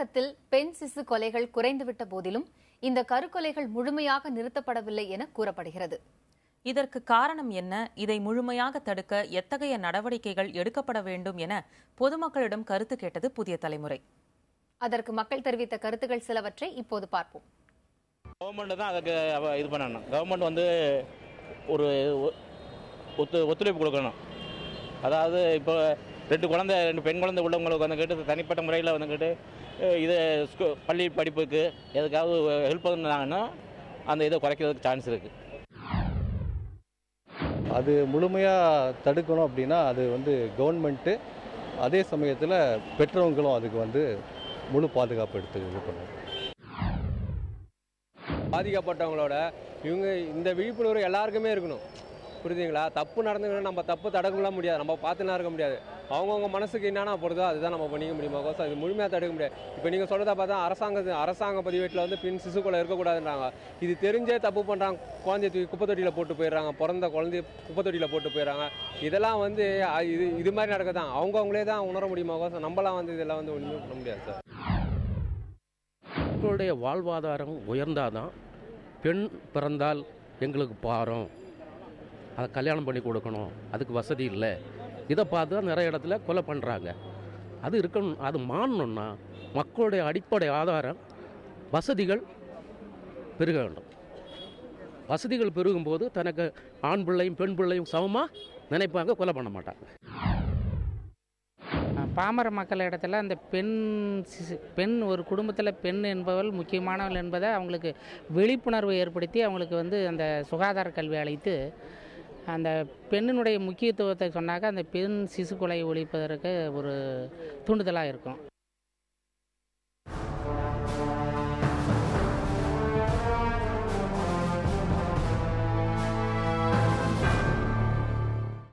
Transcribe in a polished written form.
தமிழகத்தில் பெண் சிசு கொலைகள் குறைந்துவிட்ட போதிலும் இந்த கருக்கொலைகள் முழுமையாக நிறுத்தப்படவில்லை என கூறப்படுகிறது. இதற்கு காரணம் என்ன? இதை முழுமையாக தடுக்க எத்தகைய நடவடிக்கைகள் எடுக்கப்பட வேண்டும் என பொதுமக்களிடம் கருத்து கேட்டது புதிய தலைமுறை. அதற்கு மக்கள் தெரிவித்த கருத்துக்கள் சிலவற்றை இப்போது பார்ப்போம். கவர்மெண்ட் தான் அதுக்கு இது பண்ணணும். கவர்மெண்ட் வந்து ஒரு ஒத்துழைப்பு கொடுக்கணும். அதாவது இப்போ ரெண்டு பெண் குழந்தை உள்ளவங்களுக்கு வந்துக்கிட்டு தனிப்பட்ட முறையில் வந்துக்கிட்டு இது பள்ளி படிப்புக்கு எதுக்காவது ஹெல்ப் பண்ணாங்கன்னா அந்த இதை குறைக்கிறதுக்கு சான்ஸ் இருக்குது. அது முழுமையாக தடுக்கணும் அப்படின்னா அது கவர்மெண்ட்டு, அதே சமயத்தில் பெற்றவங்களும் அதுக்கு முழு பாதுகாப்பு எடுத்து இது பண்ணணும். பாதிக்கப்பட்டவங்களோட இவங்க இந்த விழிப்புணர்வு எல்லாருக்குமே இருக்கணும். புரியுதுங்களா? தப்பு நடந்துக்கணும், நம்ம தப்பு தடுக்கலாம் முடியாது, நம்ம பார்த்துலாம் இருக்க முடியாது. அவங்கவுங்க மனசுக்கு என்னென்ன போடுதோ அதுதான் நம்ம பண்ணிக்க முடியுமா கோசம் இது முழுமையாக தடுக்க முடியாது. இப்போ நீங்கள் சொல்கிறத பார்த்தா அரசாங்க பதிவேட்டில் பெண் சிசுக்குள்ளே இருக்கக்கூடாதுன்றாங்க. இது தெரிஞ்சே தப்பு பண்ணுறாங்க. குழந்தைய தூக்கி குப்பை தொட்டியில் போட்டு போயிடுறாங்க, பிறந்த குழந்தைய குப்பை தொட்டியில் போட்டு போயிடுறாங்க. இதெல்லாம் இது மாதிரி நடக்க தான் அவங்களே தான் உணர முடியுமா கோசம் நம்மளாம் இதெல்லாம் ஒன்றுமே பண்ண முடியாது சார். மக்களுடைய வாழ்வாதாரம் உயர்ந்தாதான் பெண் பிறந்தால் எங்களுக்கு பாரம், அதை கல்யாணம் பண்ணி கொடுக்கணும், அதுக்கு வசதி இல்லை, இதை பார்த்து தான் நிறைய இடத்துல கொலை பண்ணுறாங்க. அது இருக்கணும். அது மாறணும்னா மக்களுடைய அடிப்படை ஆதாரம் வசதிகள் பெருக வேண்டும். வசதிகள் பெருகும்போது தனக்கு ஆண் பிள்ளையும் பெண் பிள்ளையும் சமமாக நினைப்பாங்க, கொலை பண்ண மாட்டாங்க. பாமர மக்கள் இடத்துல அந்த பெண் ஒரு குடும்பத்தில் பெண் என்பவள் முக்கியமானவள் என்பதை அவங்களுக்கு விழிப்புணர்வு ஏற்படுத்தி அவங்களுக்கு அந்த சுகாதார கல்வி அளித்து அந்த பெண்ணினுடைய முக்கியத்துவத்தை சொன்னாக்க அந்த பெண் சிசு கொலை ஒழிப்பதற்கு ஒரு தூண்டுதலாக இருக்கும்.